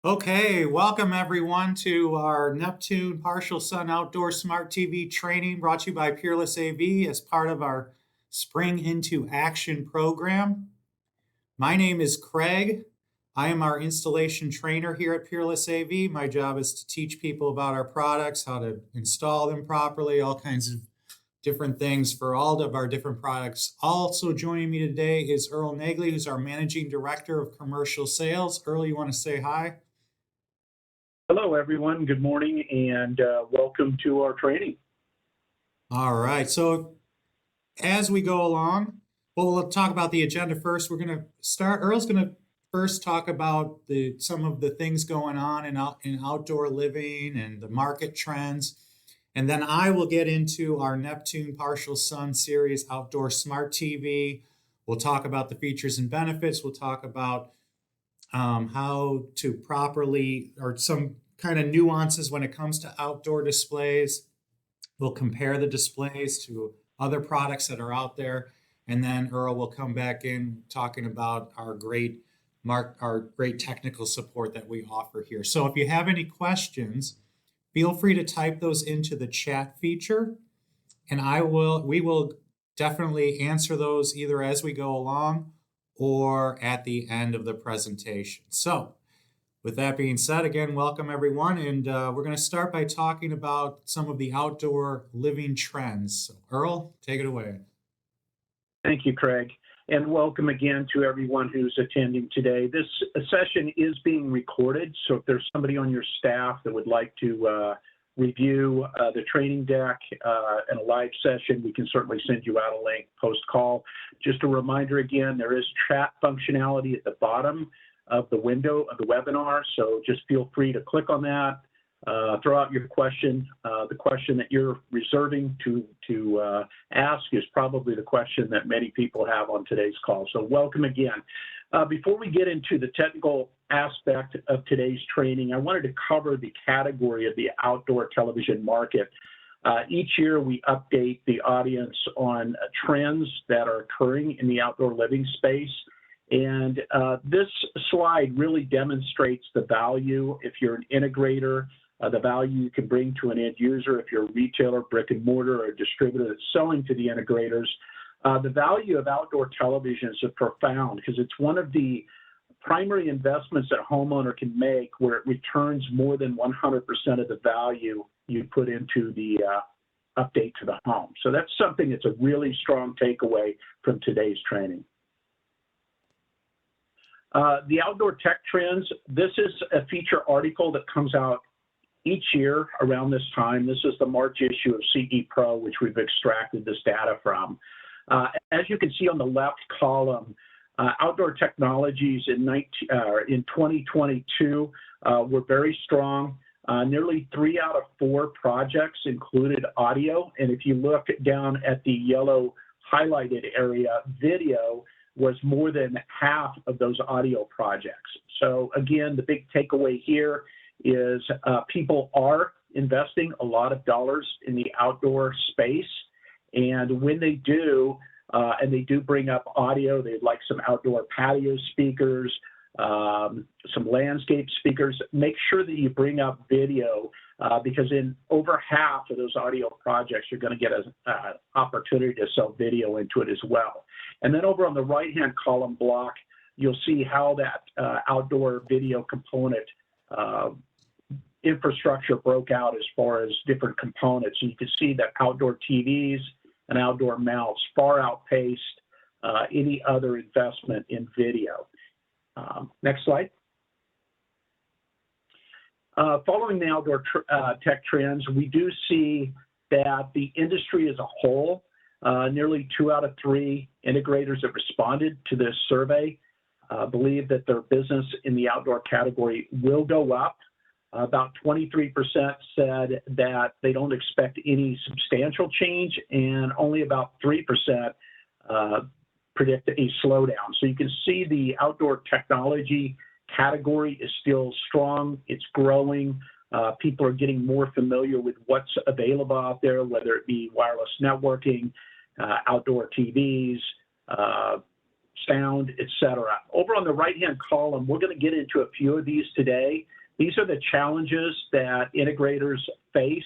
Okay, welcome everyone to our Neptune Partial Sun Outdoor Smart TV training brought to you by Peerless AV as part of our Spring into Action program. My name is Craig. I am our installation trainer here at Peerless AV. My job is to teach people about our products, how to install them properly, all kinds of different things for all of our different products. Also joining me today is Earl Nagley, who's our Managing Director of Commercial Sales. Earl, you want to say hi? Hello, everyone. Good morning and welcome to our training. All right. So as we go along, we'll talk about the agenda first. We're going to start. Earl's going to first talk about some of the things going on in outdoor living and the market trends. And then I will get into our Neptune Partial Sun Series Outdoor Smart TV. We'll talk about the features and benefits. We'll talk about how to properly, or some kind of nuances when it comes to outdoor displays. We'll compare the displays to other products that are out there. And then Earl will come back in talking about our great technical support that we offer here. So if you have any questions, feel free to type those into the chat feature, and we will definitely answer those either as we go along or at the end of the presentation. So with that being said, again, welcome everyone. And we're going to start by talking about some of the outdoor living trends. So Earl, take it away. Thank you, Craig. And welcome again to everyone who's attending today. This session is being recorded. So if there's somebody on your staff that would like to review the training deck and a live session, we can certainly send you out a link post-call. Just a reminder again, there is chat functionality at the bottom of the window of the webinar, so just feel free to click on that, throw out your question. The question that you're reserving to ask is probably the question that many people have on today's call, so welcome again. Before we get into the technical aspect of today's training, I wanted to cover the category of the outdoor television market. Each year we update the audience on trends that are occurring in the outdoor living space. And this slide really demonstrates the value, if you're an integrator, the value you can bring to an end user, if you're a retailer, brick and mortar, or a distributor that's selling to the integrators. The value of outdoor televisions is profound because it's one of the primary investments that a homeowner can make where it returns more than 100% of the value you put into the update to the home. So that's something that's a really strong takeaway from today's training. The outdoor tech trends, this is a feature article that comes out each year around this time. This is the March issue of CE Pro, which we've extracted this data from. As you can see on the left column, outdoor technologies in 2022 were very strong. Nearly 3 out of 4 projects included audio. And if you look down at the yellow highlighted area, video was more than half of those audio projects. So again, the big takeaway here is people are investing a lot of dollars in the outdoor space. And when they do, and they do bring up audio, they'd like some outdoor patio speakers, some landscape speakers, make sure that you bring up video because in over half of those audio projects, you're going to get an opportunity to sell video into it as well. And then over on the right-hand column block, you'll see how that outdoor video component infrastructure broke out as far as different components. And you can see that outdoor TVs and outdoor mounts far outpaced any other investment in video. Next slide. Following the outdoor tech trends, we do see that the industry as a whole, nearly 2 out of 3 integrators that responded to this survey believe that their business in the outdoor category will go up. About 23% said that they don't expect any substantial change, and only about 3% predict a slowdown. So you can see the outdoor technology category is still strong. It's growing. People are getting more familiar with what's available out there, whether it be wireless networking, outdoor TVs, sound, etc. Over on the right-hand column, we're going to get into a few of these today. These are the challenges that integrators face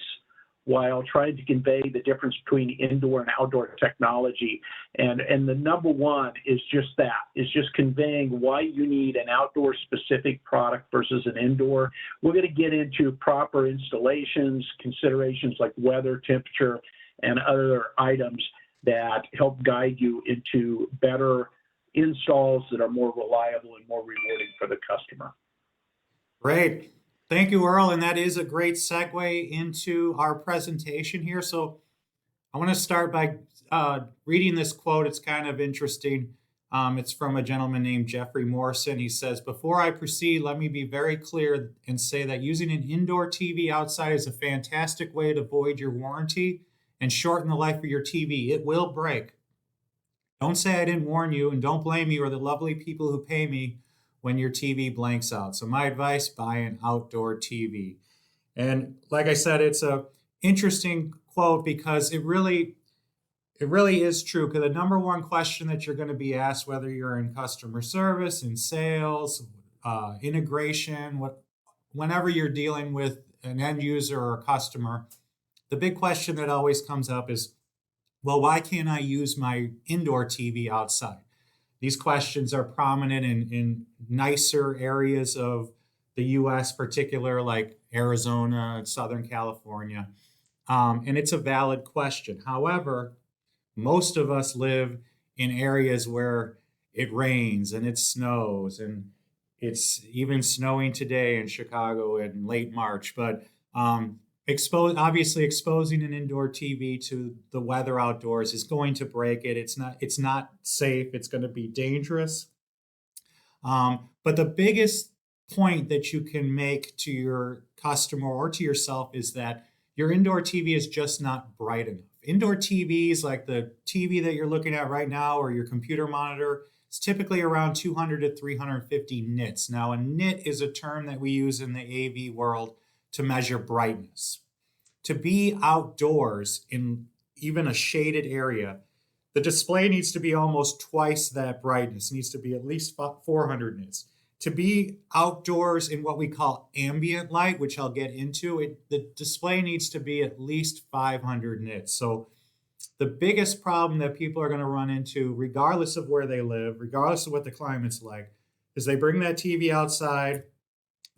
while trying to convey the difference between indoor and outdoor technology. And the number one is just that, is just conveying why you need an outdoor specific product versus an indoor. We're going to get into proper installations, considerations like weather, temperature, and other items that help guide you into better installs that are more reliable and more rewarding for the customer. Great. Thank you, Earl. And that is a great segue into our presentation here. So I want to start by reading this quote. It's kind of interesting. It's from a gentleman named Jeffrey Morrison. He says, "Before I proceed, let me be very clear and say that using an indoor TV outside is a fantastic way to void your warranty and shorten the life of your TV. It will break. Don't say I didn't warn you, and don't blame me or the lovely people who pay me when your TV blanks out. So my advice, buy an outdoor TV." And like I said, it's a interesting quote because it really is true. Because the number one question that you're going to be asked, whether you're in customer service, in sales, integration, whenever you're dealing with an end user or a customer, the big question that always comes up is, well, why can't I use my indoor TV outside? These questions are prominent in nicer areas of the US, particular like Arizona and Southern California. And it's a valid question. However, most of us live in areas where it rains and it snows, and it's even snowing today in Chicago in late March. But obviously exposing an indoor TV to the weather outdoors is going to break it. It's not safe. It's going to be dangerous. But the biggest point that you can make to your customer or to yourself is that your indoor TV is just not bright enough. Indoor TVs, like the TV that you're looking at right now or your computer monitor, is typically around 200 to 350 nits. Now, a nit is a term that we use in the AV world to measure brightness. To be outdoors in even a shaded area, the display needs to be almost twice that brightness. It needs to be at least 400 nits. To be outdoors in what we call ambient light, which I'll get into, the display needs to be at least 500 nits. So the biggest problem that people are going to run into, regardless of where they live, regardless of what the climate's like, is they bring that TV outside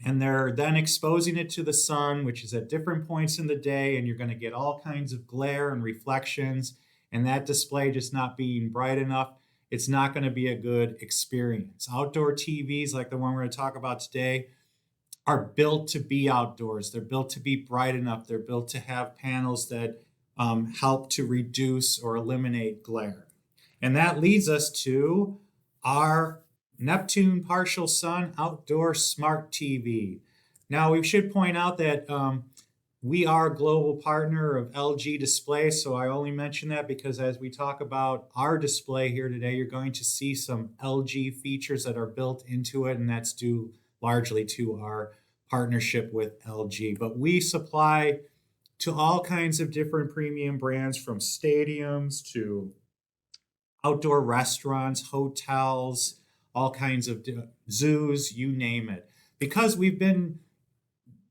and they're then exposing it to the sun, which is at different points in the day, and you're going to get all kinds of glare and reflections, and that display just not being bright enough. It's not going to be a good experience. Outdoor TVs, like the one we're going to talk about today, are built to be outdoors. They're built to be bright enough. They're built to have panels that help to reduce or eliminate glare. And that leads us to our Neptune Partial Sun Outdoor Smart TV. Now, we should point out that we are a global partner of LG Display, so I only mention that because as we talk about our display here today, you're going to see some LG features that are built into it, and that's due largely to our partnership with LG. But we supply to all kinds of different premium brands, from stadiums to outdoor restaurants, hotels, all kinds of zoos, you name it. Because we've been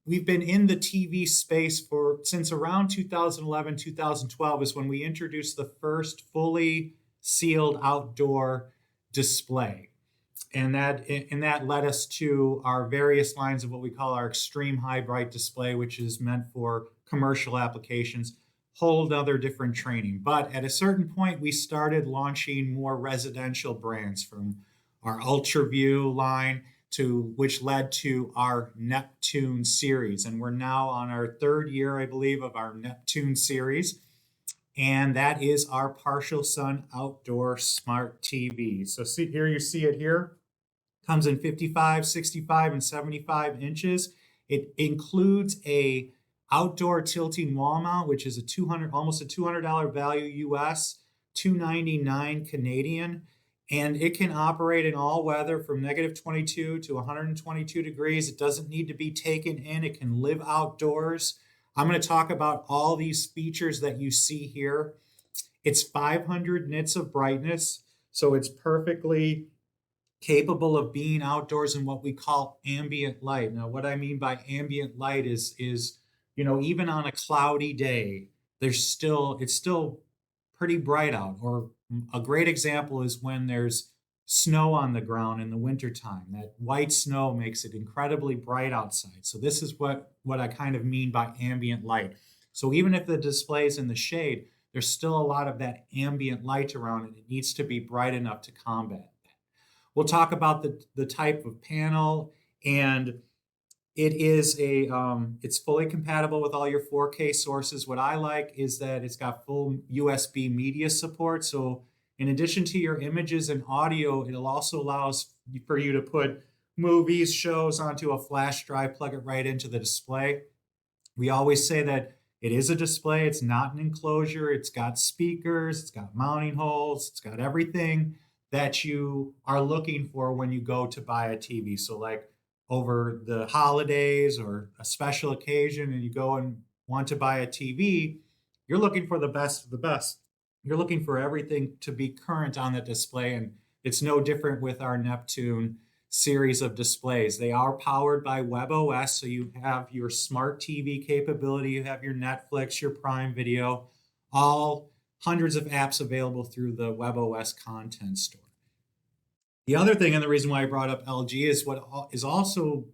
in the TV space since around 2011, 2012 is when we introduced the first fully sealed outdoor display. And that led us to our various lines of what we call our extreme high bright display, which is meant for commercial applications, whole other different training. But at a certain point, we started launching more residential brands, from our UltraView line which led to our Neptune series. And we're now on our third year, I believe, of our Neptune series. And that is our Partial Sun Outdoor Smart TV. So here you see it here. Comes in 55, 65, and 75 inches. It includes a outdoor tilting wall mount, which is almost a $200 value US, $299 Canadian. And it can operate in all weather from -22 to 122 degrees. It doesn't need to be taken in. It can live outdoors. I'm going to talk about all these features that you see here. It's 500 nits of brightness. So it's perfectly capable of being outdoors in what we call ambient light. Now, what I mean by ambient light is even on a cloudy day, it's still pretty bright out. Or a great example is when there's snow on the ground in the wintertime. That white snow makes it incredibly bright outside. So this is what I kind of mean by ambient light. So even if the display is in the shade, there's still a lot of that ambient light around, and it needs to be bright enough to combat. We'll talk about the type of panel, and it's fully compatible with all your 4K sources. What I like is that it's got full USB media support. So in addition to your images and audio, it also allows for you to put movies, shows onto a flash drive, plug it right into the display. We always say that it is a display, it's not an enclosure, it's got speakers, it's got mounting holes, it's got everything that you are looking for when you go to buy a TV. So, like over the holidays or a special occasion, and you go and want to buy a TV, you're looking for the best of the best. You're looking for everything to be current on the display, and it's no different with our Neptune series of displays. They are powered by WebOS, so you have your smart TV capability, you have your Netflix, your Prime Video, all hundreds of apps available through the WebOS content store. The other thing, and the reason why I brought up LG, is what is also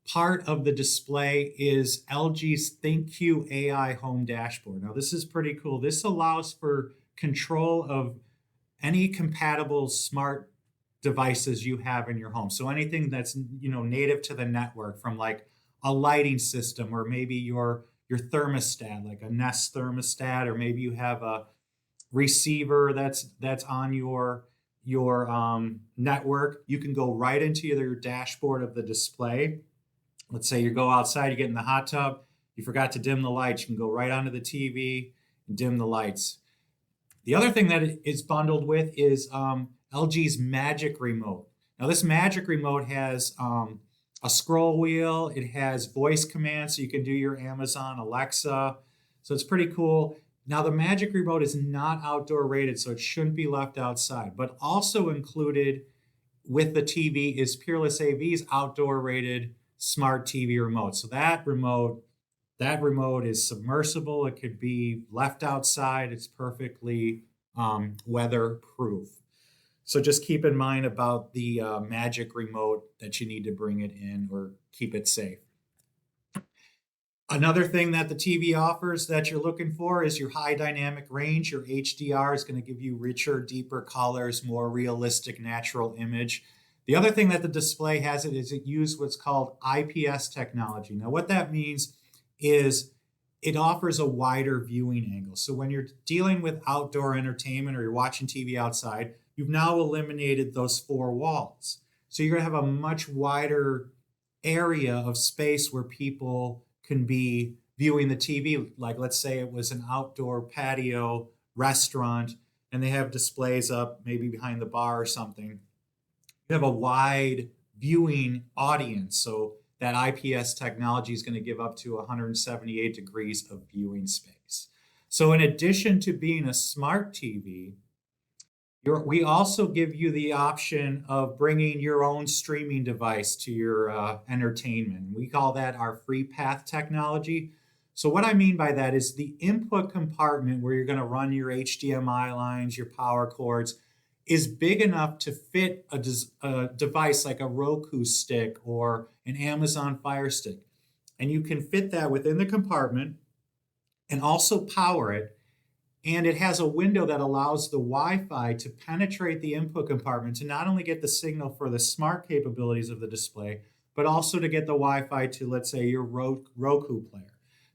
part of the display is LG's ThinQ AI home dashboard. Now, this is pretty cool. This allows for control of any compatible smart devices you have in your home. So anything that's native to the network, from like a lighting system, or maybe your thermostat, like a Nest thermostat, or maybe you have a receiver that's on your network. You can go right into your dashboard of the display. Let's say you go outside, you get in the hot tub, you forgot to dim the lights. You can go right onto the TV and dim the lights. The other thing that it is bundled with is LG's Magic Remote. Now, this Magic Remote has a scroll wheel. It has voice commands, so you can do your Amazon Alexa. So it's pretty cool. Now, the Magic Remote is not outdoor rated, so it shouldn't be left outside. But also included with the TV is Peerless AV's outdoor rated smart TV remote. So that remote is submersible. It could be left outside. It's perfectly weatherproof. So just keep in mind about the Magic Remote that you need to bring it in or keep it safe. Another thing that the TV offers that you're looking for is your high dynamic range. Your HDR is going to give you richer, deeper colors, more realistic natural image. The other thing that the display has is it uses what's called IPS technology. Now, what that means is it offers a wider viewing angle. So when you're dealing with outdoor entertainment or you're watching TV outside, you've now eliminated those four walls. So you're going to have a much wider area of space where people can be viewing the TV. Like, let's say it was an outdoor patio restaurant and they have displays up maybe behind the bar or something. You have a wide viewing audience. So that IPS technology is going to give up to 178 degrees of viewing space. So in addition to being a smart TV, we also give you the option of bringing your own streaming device to your entertainment. We call that our free path technology. So what I mean by that is the input compartment where you're going to run your HDMI lines, your power cords, is big enough to fit a device like a Roku stick or an Amazon Fire Stick. And you can fit that within the compartment and also power it. And it has a window that allows the Wi-Fi to penetrate the input compartment to not only get the signal for the smart capabilities of the display, but also to get the Wi-Fi to, let's say, your Roku player.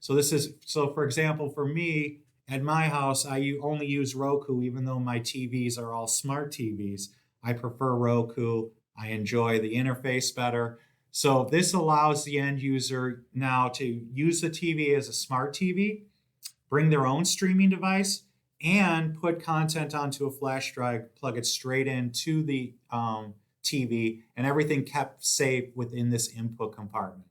So for example, for me, at my house, I only use Roku, even though my TVs are all smart TVs. I prefer Roku. I enjoy the interface better. So this allows the end user now to use the TV as a smart TV, bring their own streaming device, and put content onto a flash drive, plug it straight into the TV, and everything kept safe within this input compartment.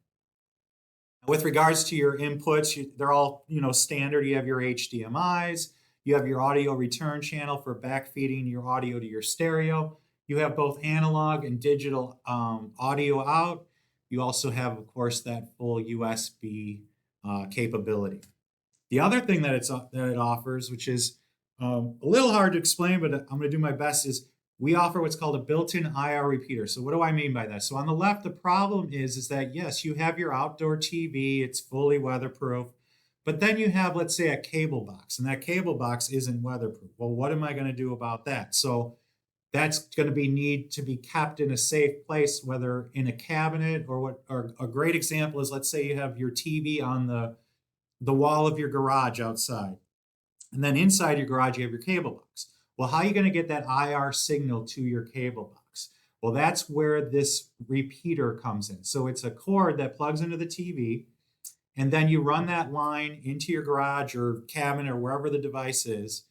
With regards to your inputs, they're all standard. You have your HDMIs, You have your audio return channel for backfeeding your audio to your stereo. You have both analog and digital audio out. You also have, of course, that full USB capability. The other thing that it offers, which is a little hard to explain, but I'm going to do my best, is we offer what's called a built-in IR repeater. So what do I mean by that? So on the left, the problem is that yes, you have your outdoor TV, it's fully weatherproof, but then you have, let's say, a cable box, and that cable box isn't weatherproof. Well, what am I going to do about that? So that's going to be need to be kept in a safe place, whether in a cabinet or what. Or a great example is, let's say you have your TV on the wall of your garage outside. And then inside your garage, you have your cable box. Well, how are you going to get that IR signal to your cable box? Well, that's where this repeater comes in. So it's a cord that plugs into the TV, and then you run that line into your garage or cabinet or wherever the device is,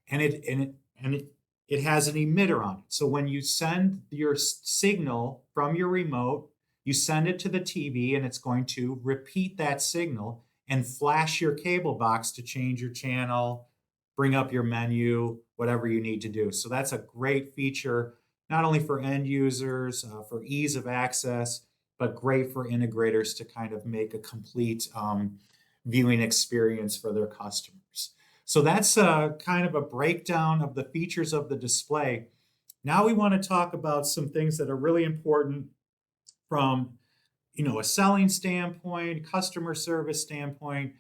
and it has an emitter on it. So when you send your signal from your remote, you send it to the TV, and it's going to repeat that signal and flash your cable box to change your channel, bring up your menu, whatever you need to do. So that's a great feature, not only for end users, for ease of access, but great for integrators to kind of make a complete viewing experience for their customers. So that's kind of a breakdown of the features of the display. Now we want to talk about some things that are really important from a selling standpoint, customer service standpoint.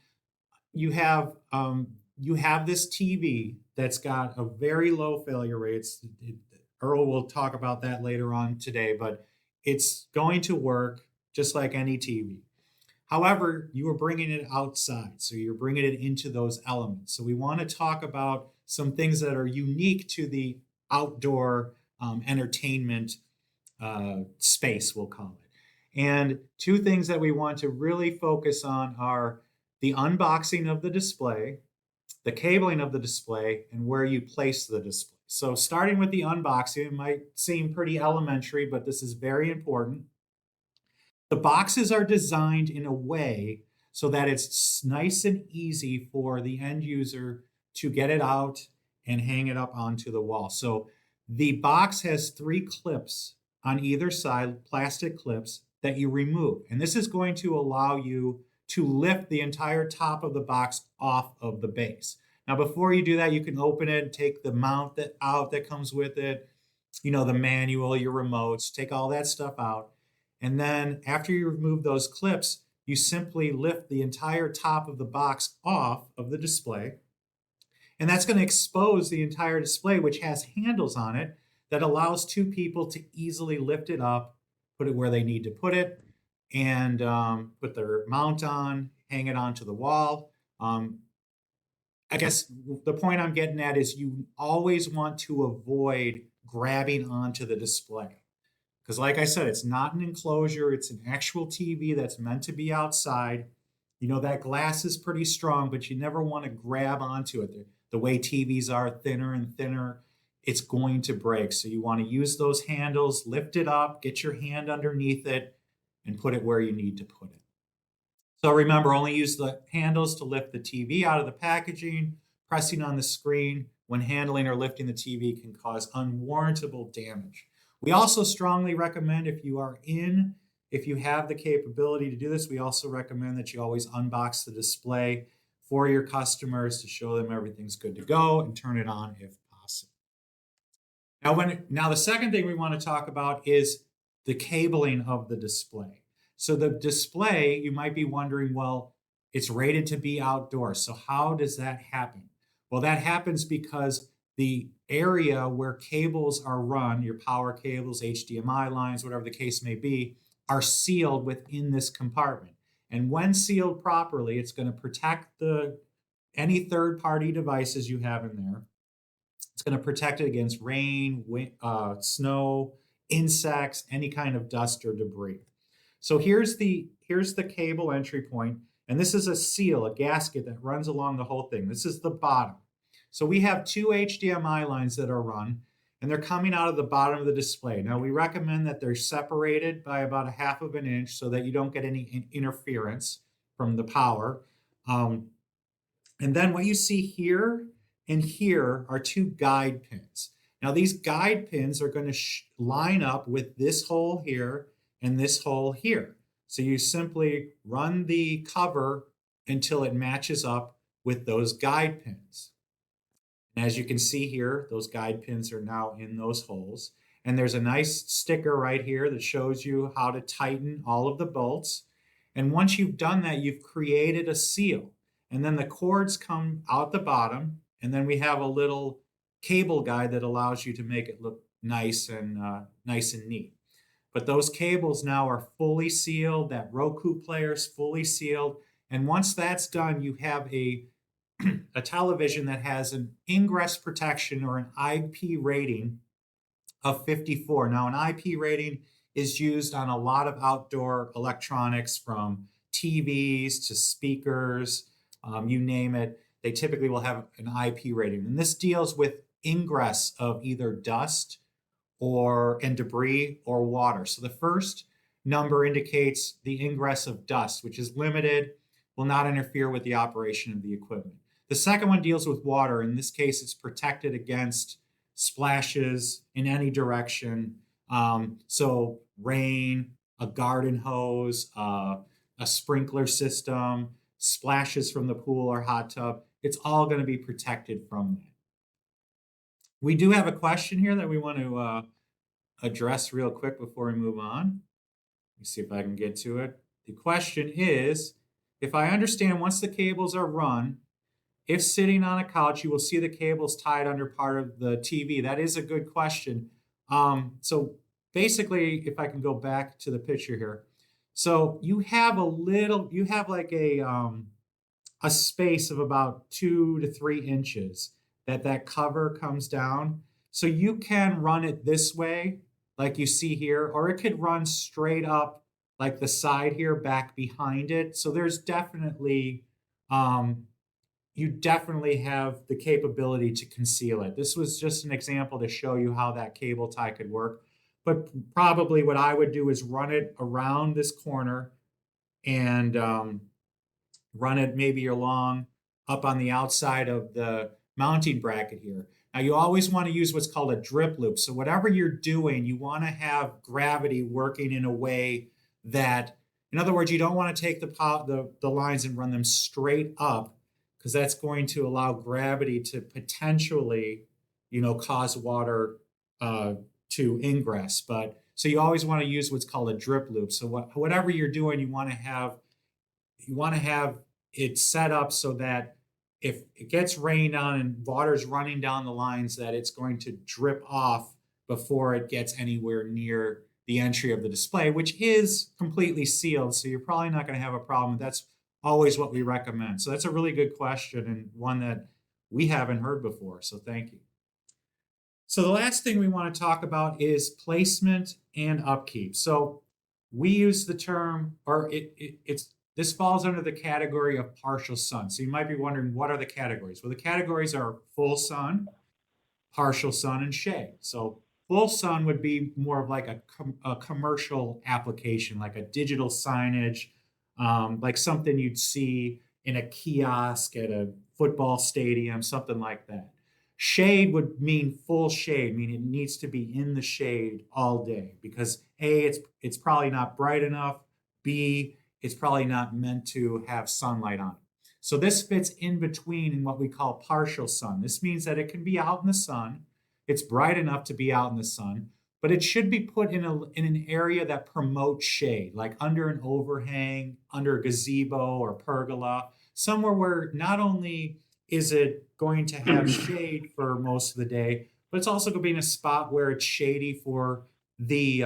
You have this TV that's got a very low failure rates. Earl will talk about that later on today, but it's going to work just like any TV. However, you are bringing it outside, so you're bringing it into those elements. So we want to talk about some things that are unique to the outdoor entertainment space, we'll call it. And two things that we want to really focus on are the unboxing of the display, the cabling of the display, and where you place the display. So starting with the unboxing, it might seem pretty elementary, but this is very important. The boxes are designed in a way so that it's nice and easy for the end user to get it out and hang it up onto the wall. So the box has 3 clips on either side, plastic clips that you remove. And this is going to allow you to lift the entire top of the box off of the base. Now, before you do that, you can open it and take the mount out that comes with it, the manual, your remotes, take all that stuff out. And then after you remove those clips, you simply lift the entire top of the box off of the display. And that's going to expose the entire display, which has handles on it that allows 2 people to easily lift it up, put it where they need to put it, and put their mount on, hang it onto the wall. I guess the point I'm getting at is you always want to avoid grabbing onto the display. Because, like I said, it's not an enclosure, it's an actual TV that's meant to be outside. That glass is pretty strong, but you never want to grab onto it. The way TVs are thinner and thinner, it's going to break. So you want to use those handles, lift it up, get your hand underneath it, and put it where you need to put it. So remember, only use the handles to lift the TV out of the packaging. Pressing on the screen when handling or lifting the TV can cause unwarrantable damage. We also strongly recommend if you have the capability to do this, we also recommend that you always unbox the display for your customers to show them everything's good to go and turn it on if possible. Now the second thing we want to talk about is the cabling of the display. So the display, you might be wondering, well, it's rated to be outdoors. So how does that happen? Well, that happens because the area where cables are run, your power cables, HDMI lines, whatever the case may be, are sealed within this compartment. And when sealed properly, it's going to protect any third-party devices you have in there. It's going to protect it against rain, wind, snow, insects, any kind of dust or debris. So here's the cable entry point, and this is a seal, a gasket that runs along the whole thing. This is the bottom. So we have 2 HDMI lines that are run, and they're coming out of the bottom of the display. Now we recommend that they're separated by about 1/2 of an inch so that you don't get any interference from the power. And then what you see here and here are two guide pins. Now these guide pins are going to line up with this hole here and this hole here. So you simply run the cover until it matches up with those guide pins. And as you can see here, those guide pins are now in those holes. And there's a nice sticker right here that shows you how to tighten all of the bolts. And once you've done that, you've created a seal. And then the cords come out the bottom. And then we have a little cable guide that allows you to make it look nice and neat. But those cables now are fully sealed. That Roku player is fully sealed. And once that's done, you have a television that has an ingress protection or an IP rating of 54. Now, an IP rating is used on a lot of outdoor electronics, from TVs to speakers, you name it. They typically will have an IP rating. And this deals with ingress of either dust and debris or water. So the first number indicates the ingress of dust, which is limited, will not interfere with the operation of the equipment. The second one deals with water. In this case, it's protected against splashes in any direction. So rain, a garden hose, a sprinkler system, splashes from the pool or hot tub, it's all going to be protected from that. We do have a question here that we want to address real quick before we move on. Let me see if I can get to it. The question is, if I understand, once the cables are run, if sitting on a couch, you will see the cables tied under part of the TV. That is a good question. So basically, if I can go back to the picture here. So you have like a space of about 2 to 3 inches that cover comes down. So you can run it this way, like you see here, or it could run straight up like the side here back behind it. So there's definitely, you definitely have the capability to conceal it. This was just an example to show you how that cable tie could work. But probably what I would do is run it around this corner and run it maybe along up on the outside of the mounting bracket here. Now you always want to use what's called a drip loop. So whatever you're doing, you want to have gravity working in a way that, in other words, you don't want to take the lines and run them straight up, because that's going to allow gravity to potentially, cause water to ingress. But so you always want to use what's called a drip loop. So whatever you're doing, you want to have it set up so that if it gets rained on and water's running down the lines, that it's going to drip off before it gets anywhere near the entry of the display, which is completely sealed. So you're probably not going to have a problem. That's always what we recommend. So that's a really good question, and one that we haven't heard before. So thank you. So the last thing we want to talk about is placement and upkeep. So we use the term, or this falls under the category of partial sun. So you might be wondering, what are the categories? Well, the categories are full sun, partial sun, and shade. So full sun would be more of like a commercial application, like a digital signage, like something you'd see in a kiosk at a football stadium, something like that. Shade would mean full shade, meaning it needs to be in the shade all day, because A, it's probably not bright enough. B, it's probably not meant to have sunlight on it. So this fits in between in what we call partial sun. This means that it can be out in the sun. It's bright enough to be out in the sun, but it should be put in an area that promotes shade, like under an overhang, under a gazebo or pergola, somewhere where not only is it going to have shade for most of the day, but it's also going to be in a spot where it's shady for the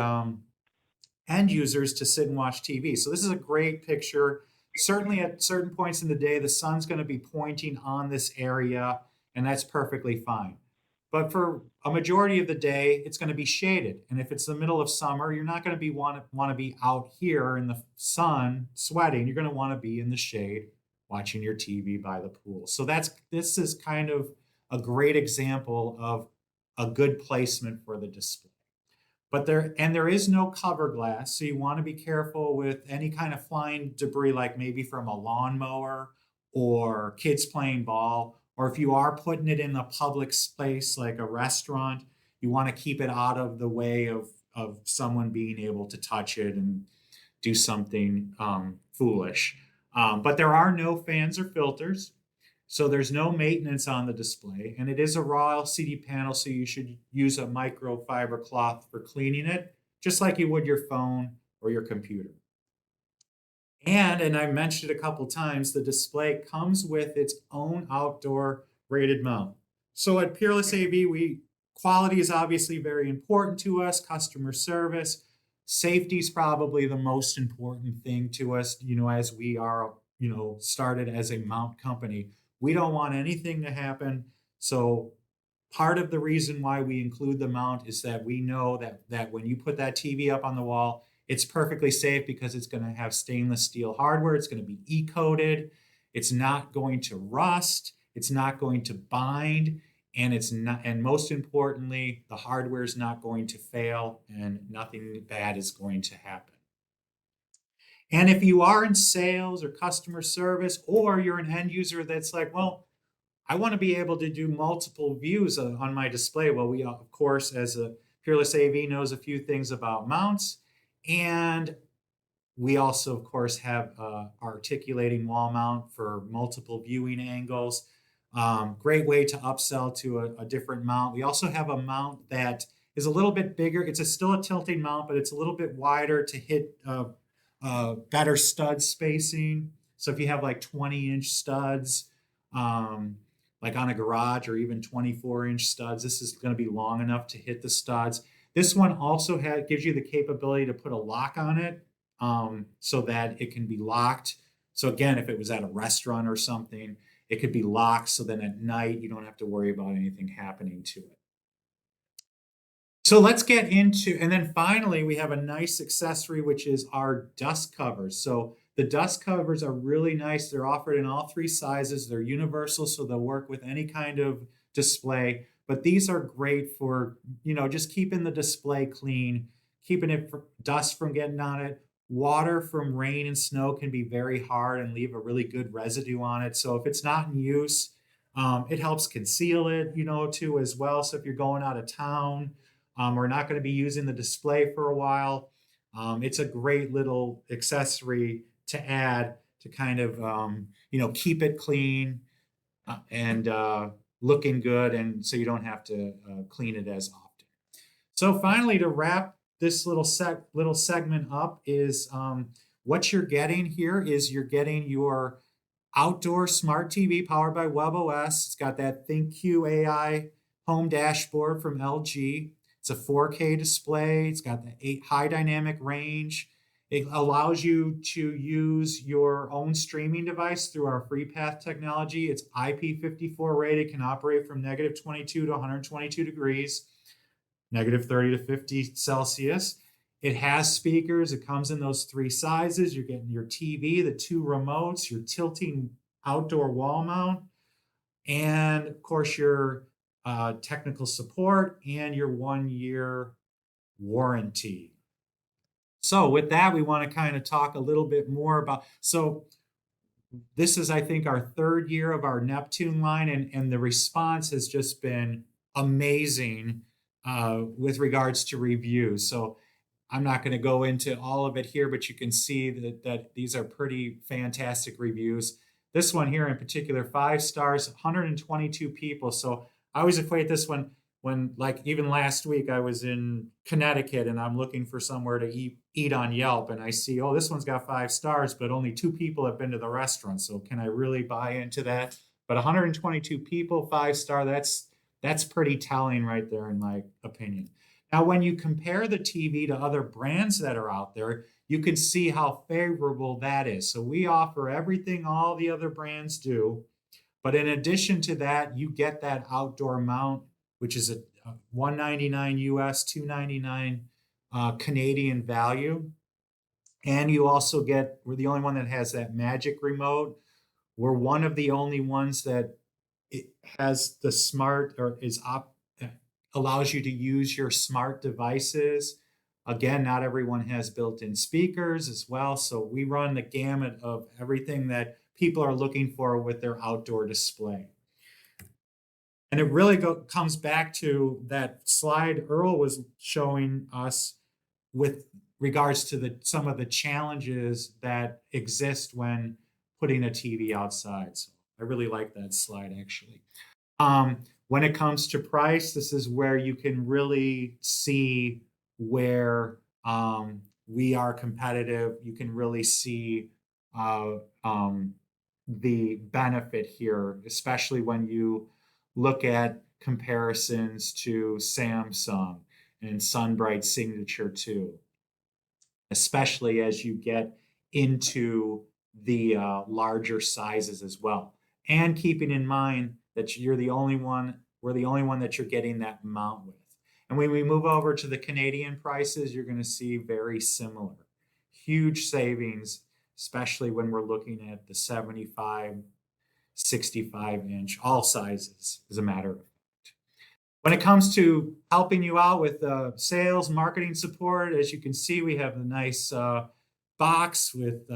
end users to sit and watch TV. So this is a great picture. Certainly at certain points in the day, the sun's going to be pointing on this area, and that's perfectly fine. But for a majority of the day, it's going to be shaded. And if it's the middle of summer, you're not going to want to be out here in the sun sweating. You're going to want to be in the shade watching your TV by the pool. So this is kind of a great example of a good placement for the display. But there is no cover glass, so you want to be careful with any kind of flying debris, like maybe from a lawnmower or kids playing ball, or if you are putting it in a public space like a restaurant, you want to keep it out of the way of someone being able to touch it and do something foolish. But there are no fans or filters, so there's no maintenance on the display, and it is a raw LCD panel, so you should use a microfiber cloth for cleaning it, just like you would your phone or your computer. And I mentioned it a couple times, the display comes with its own outdoor rated mount. So at Peerless AV, quality is obviously very important to us, customer service. Safety is probably the most important thing to us, as we are, started as a mount company. We don't want anything to happen. So part of the reason why we include the mount is that we know that when you put that TV up on the wall, it's perfectly safe because it's going to have stainless steel hardware. It's going to be e-coated. It's not going to rust. It's not going to bind. And it's not, and most importantly, the hardware is not going to fail and nothing bad is going to happen. And if you are in sales or customer service, or you're an end user that's like, well, I want to be able to do multiple views on my display. Well, we, of course, as a Peerless AV knows a few things about mounts. And we also, of course, have articulating wall mount for multiple viewing angles. Great way to upsell to a different mount. We also have a mount that is a little bit bigger. It's still a tilting mount, but it's a little bit wider to hit better stud spacing. So if you have like 20-inch studs, like on a garage, or even 24-inch studs, this is going to be long enough to hit the studs. This one also gives you the capability to put a lock on it, so that it can be locked. So again, if it was at a restaurant or something, it could be locked, so then at night you don't have to worry about anything happening to it. So let's get into, and then finally we have a nice accessory, which is our dust covers. So the dust covers are really nice. They're offered in all three sizes. They're universal, so they'll work with any kind of display. But these are great for, just keeping the display clean, keeping it dust from getting on it. Water from rain and snow can be very hard and leave a really good residue on it. So if it's not in use, it helps conceal it, too, as well. So if you're going out of town, we're not going to be using the display for a while. It's a great little accessory to add to kind of, keep it clean and looking good, and so you don't have to clean it as often. So finally, to wrap this little segment up is what you're getting here is you're getting your outdoor smart TV powered by WebOS. It's got that ThinkQ AI home dashboard from LG. It's a 4K display. It's got the high dynamic range. It allows you to use your own streaming device through our FreePath technology. It's IP54 rated, can operate from -22 to 122 degrees, -30 to 50 Celsius. It has speakers. It comes in those three sizes. You're getting your TV, the two remotes, your tilting outdoor wall mount, and of course your technical support and your 1-year warranty. So with that, we want to kind of talk a little bit more about, so this is, I think, our third year of our Neptune line, and the response has just been amazing with regards to reviews. So I'm not going to go into all of it here, but you can see that these are pretty fantastic reviews. This one here in particular, 5 stars, 122 people. So I always equate this one when, like, even last week I was in Connecticut and I'm looking for somewhere to eat on Yelp, and I see, oh, this one's got 5 stars, but only 2 people have been to the restaurant. So can I really buy into that? But 122 people, 5-star, that's pretty telling right there, in my opinion. Now, when you compare the TV to other brands that are out there, you can see how favorable that is. So we offer everything all the other brands do. But in addition to that, you get that outdoor mount, which is a $199 US, $299 Canadian value. And you also get, we're the only one that has that magic remote. We're one of the only ones that it has the smart, or allows you to use your smart devices. Again, not everyone has built-in speakers as well. So we run the gamut of everything that people are looking for with their outdoor display. And it really comes back to that slide Earl was showing us with regards to some of the challenges that exist when putting a TV outside. So I really like that slide actually. When it comes to price, this is where you can really see where we are competitive. You can really see uh, um, the benefit here, especially when you look at comparisons to Samsung and Sunbright Signature 2, especially as you get into the larger sizes as well. And keeping in mind that you're the only one, we're the only one that you're getting that mount with. And when we move over to the Canadian prices, you're going to see very similar. Huge savings, especially when we're looking at the 75, 65-inch, all sizes, as a matter of fact. When it comes to helping you out with sales, marketing support, as you can see, we have a nice box with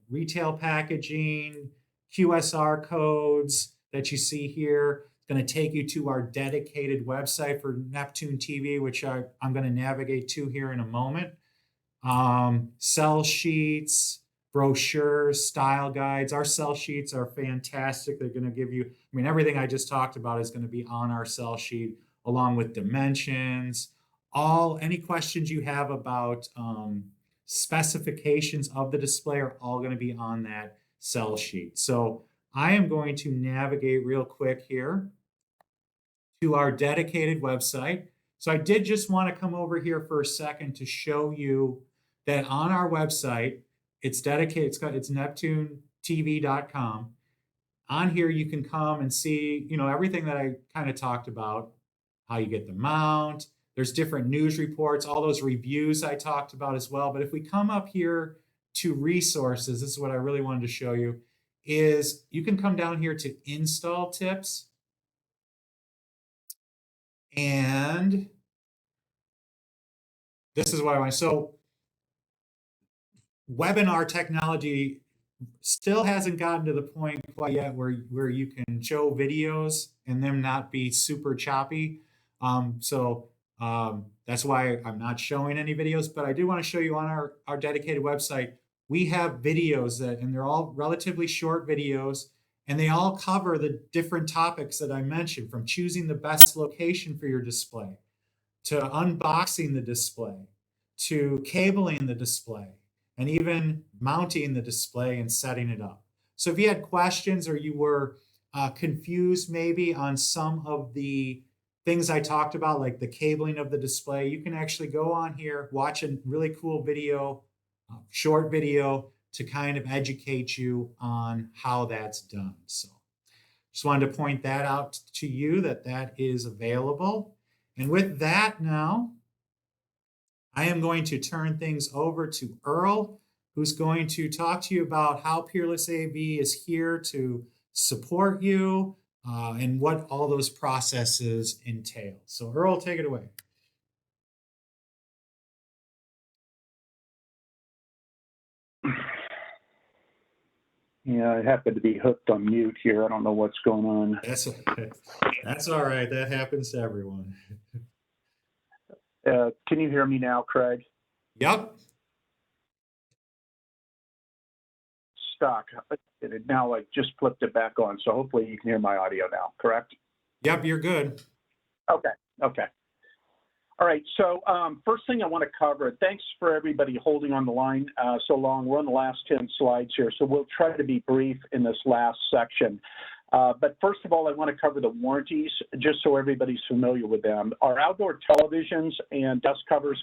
retail packaging, QSR codes that you see here. It's going to take you to our dedicated website for Neptune TV, which I'm going to navigate to here in a moment. Sell sheets, brochures, style guides. Our sell sheets are fantastic. They're going to give you, I mean, everything I just talked about is going to be on our sell sheet, along with dimensions, any questions you have about specifications of the display are all going to be on that sell sheet. So I am going to navigate real quick here to our dedicated website. So I did just want to come over here for a second to show you that on our website, it's dedicated, it's neptunetv.com. On here, you can come and see, everything that I kind of talked about, how you get the mount. There's different news reports, all those reviews I talked about as well. But if we come up here to resources, this is what I really wanted to show you, is you can come down here to install tips. And this is what I want. So webinar technology still hasn't gotten to the point quite yet where you can show videos and them not be super choppy. That's why I'm not showing any videos, but I do want to show you on our dedicated website, we have videos and they're all relatively short videos, and they all cover the different topics that I mentioned, from choosing the best location for your display, to unboxing the display, to cabling the display, and even mounting the display and setting it up. So if you had questions or you were confused maybe on some of the things I talked about, like the cabling of the display, you can actually go on here, watch a really cool video, short video, to kind of educate you on how that's done. So just wanted to point that out to you, that is available. And with that now, I am going to turn things over to Earl, who's going to talk to you about how Peerless AV is here to support you and what all those processes entail. So Earl, take it away. Yeah, I happen to be hooked on mute here. I don't know what's going on. That's all right. That happens to everyone. Can you hear me now, Craig? Yep. Stuck. Now I just flipped it back on, so hopefully you can hear my audio now, correct? Yep, you're good. Okay. All right, so first thing I want to cover, thanks for everybody holding on the line so long. We're on the last 10 slides here, so we'll try to be brief in this last section. But first of all, I want to cover the warranties, just so everybody's familiar with them. Our outdoor televisions and dust covers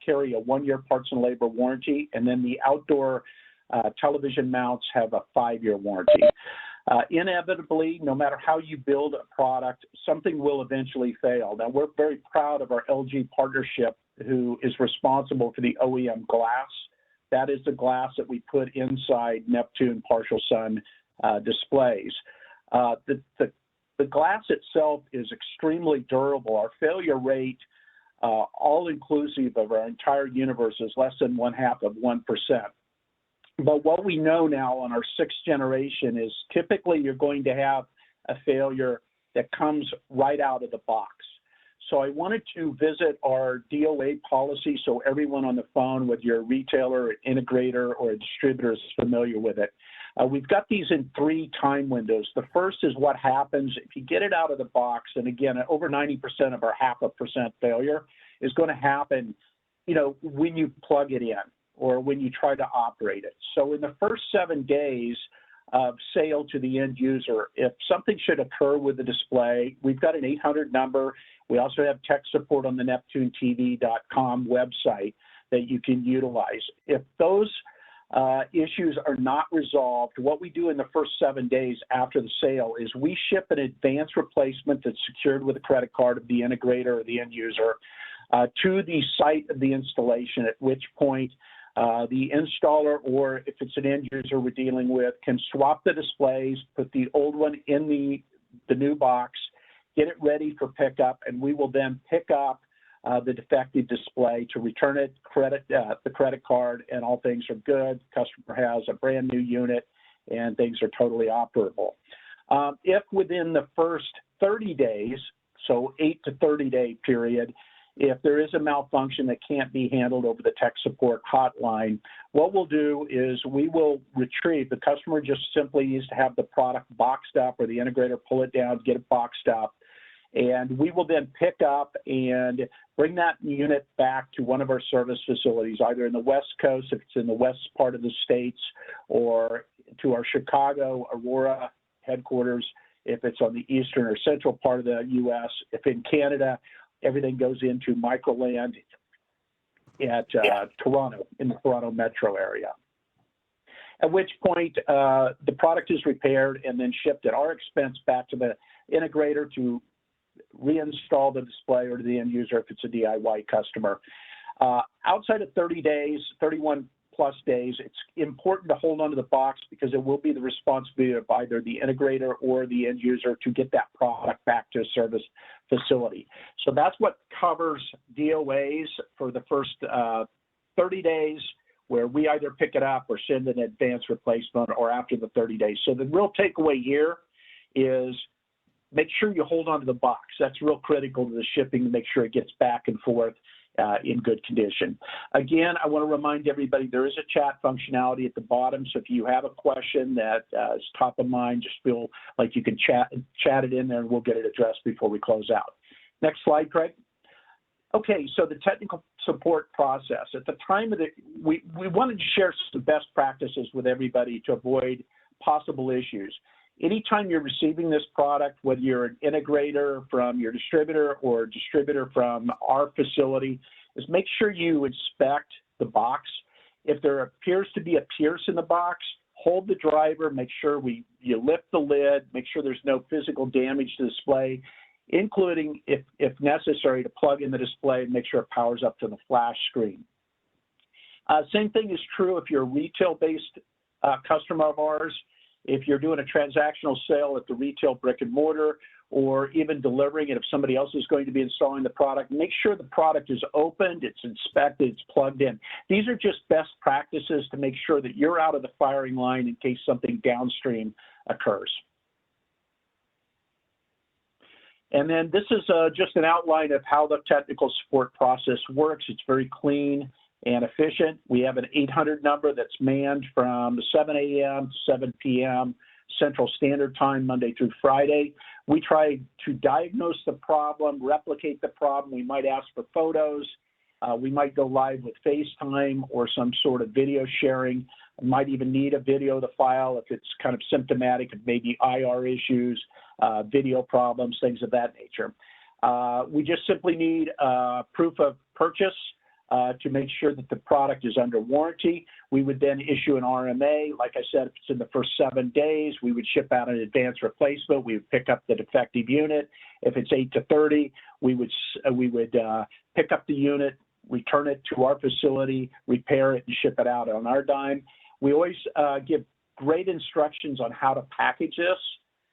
carry a 1-year parts and labor warranty, and then the outdoor television mounts have a 5-year warranty. Inevitably, no matter how you build a product, something will eventually fail. Now, we're very proud of our LG partnership, who is responsible for the OEM glass. That is the glass that we put inside Neptune partial sun displays. The glass itself is extremely durable. Our failure rate, all inclusive of our entire universe, is less than 0.5%. But what we know now on our 6th generation is typically you're going to have a failure that comes right out of the box. So I wanted to visit our DOA policy so everyone on the phone, whether you're a retailer, an integrator, or a distributor, is familiar with it. We've got these in 3 time windows. The first is what happens if you get it out of the box, and again, over 90% of our 0.5% failure is going to happen, when you plug it in or when you try to operate it. So in the first 7 days of sale to the end user, if something should occur with the display, we've got an 800 number. We also have tech support on the NeptuneTV.com website that you can utilize. If those issues are not resolved, what we do in the first 7 days after the sale is we ship an advanced replacement that's secured with a credit card of the integrator or the end user to the site of the installation, at which point the installer, or if it's an end user we're dealing with, can swap the displays, put the old one in the new box, get it ready for pickup, and we will then pick up the defective display to return it, credit the credit card, and all things are good. Customer has a brand new unit, and things are totally operable. If within the first 30 days, so 8 to 30 day period, if there is a malfunction that can't be handled over the tech support hotline, what we'll do is we will retrieve. The customer just simply needs to have the product boxed up, or the integrator pull it down, get it boxed up, and we will then pick up and bring that unit back to one of our service facilities, either in the West Coast, if it's in the west part of the states, or to our Chicago, Aurora headquarters, if it's on the eastern or central part of the U.S. If in Canada, everything goes into Microland at Toronto, in the Toronto metro area. At which point, the product is repaired and then shipped at our expense back to the integrator to reinstall the display, or to the end user if it's a DIY customer. Outside of 30 days, 31 plus days, it's important to hold onto the box, because it will be the responsibility of either the integrator or the end user to get that product back to a service facility. So that's what covers DOAs for the first 30 days, where we either pick it up or send an advanced replacement, or after the 30 days. So the real takeaway here is make sure you hold onto the box. That's real critical to the shipping, to make sure it gets back and forth in good condition. Again, I want to remind everybody there is a chat functionality at the bottom. So if you have a question that is top of mind, just feel like you can chat it in there, and we'll get it addressed before we close out. Next slide, Craig. Okay, so the technical support process. At the time of we wanted to share some best practices with everybody to avoid possible issues. Anytime you're receiving this product, whether you're an integrator from your distributor or a distributor from our facility, is make sure you inspect the box. If there appears to be a pierce in the box, hold the driver, make sure you lift the lid, make sure there's no physical damage to the display, including, if necessary, to plug in the display and make sure it powers up to the flash screen. Same thing is true if you're a retail-based customer of ours. If you're doing a transactional sale at the retail brick and mortar, or even delivering it if somebody else is going to be installing the product, make sure the product is opened, it's inspected, it's plugged in. These are just best practices to make sure that you're out of the firing line in case something downstream occurs. And then this is just an outline of how the technical support process works. It's very clean and efficient. We have an 800 number that's manned from 7 a.m. to 7 p.m. Central Standard Time, Monday through Friday. We try to diagnose the problem, replicate the problem. We might ask for photos. We might go live with FaceTime or some sort of video sharing. We might even need a video to file if it's kind of symptomatic of maybe IR issues, video problems, things of that nature. We just simply need proof of purchase to make sure that the product is under warranty. We would then issue an RMA. Like I said, if it's in the first 7 days, we would ship out an advanced replacement. We would pick up the defective unit. If it's 8 to 30, we would pick up the unit, return it to our facility, repair it, and ship it out on our dime. We always give great instructions on how to package this.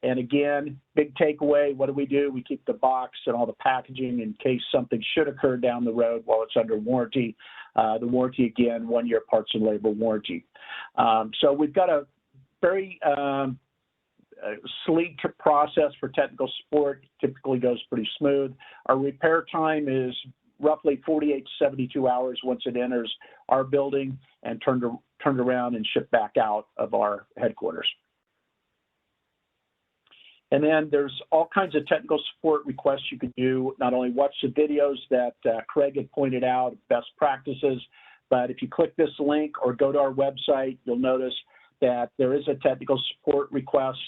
And again, big takeaway, what do? We keep the box and all the packaging in case something should occur down the road while it's under warranty. The warranty, again, 1-year parts and labor warranty. So we've got a very sleek process for technical support. Typically goes pretty smooth. Our repair time is roughly 48 to 72 hours once it enters our building and turned around and shipped back out of our headquarters. And then there's all kinds of technical support requests you can do, not only watch the videos that Craig had pointed out, best practices, but if you click this link or go to our website, you'll notice that there is a technical support request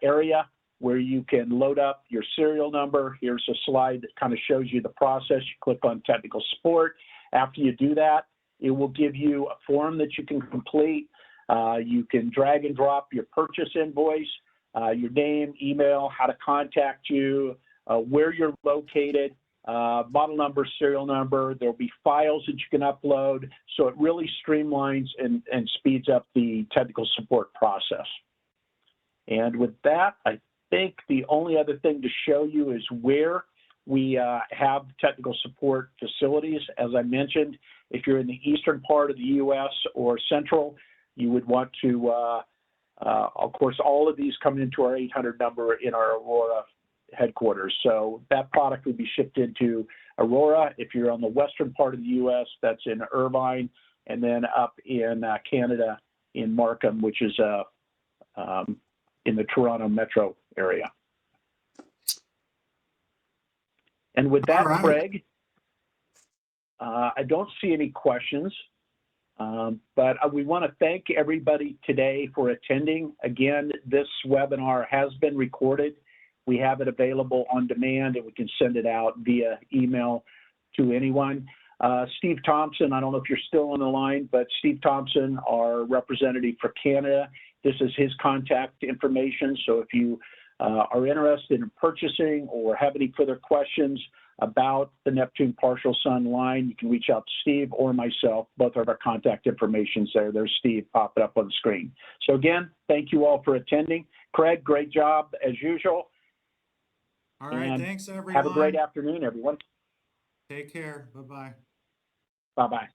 area where you can load up your serial number. Here's a slide that kind of shows you the process. You click on technical support. After you do that, it will give you a form that you can complete. You can drag and drop your purchase invoice, your name, email, how to contact you, where you're located, model number, serial number. There'll be files that you can upload. So it really streamlines and speeds up the technical support process. And with that, I think the only other thing to show you is where we have technical support facilities. As I mentioned, if you're in the eastern part of the U.S. or central, you would want to, of course, all of these come into our 800 number in our Aurora headquarters. So that product would be shipped into Aurora. If you're on the western part of the U.S., that's in Irvine, and then up in Canada in Markham, which is in the Toronto metro area. And with that, right. Craig, I don't see any questions, but we want to thank everybody today for attending. Again, this webinar has been recorded. We have it available on demand, and we can send it out via email to anyone. Steve Thompson, I don't know if you're still on the line, but Steve Thompson, our representative for Canada, this is his contact information. So if you are interested in purchasing or have any further questions about the Neptune Partial Sun line, you can reach out to Steve or myself. Both of our contact information's there. There's Steve popping up on the screen. So again, thank you all for attending. Craig, great job as usual. All right, and thanks everyone. have a great afternoon, everyone. Take care. Bye-bye. Bye-bye.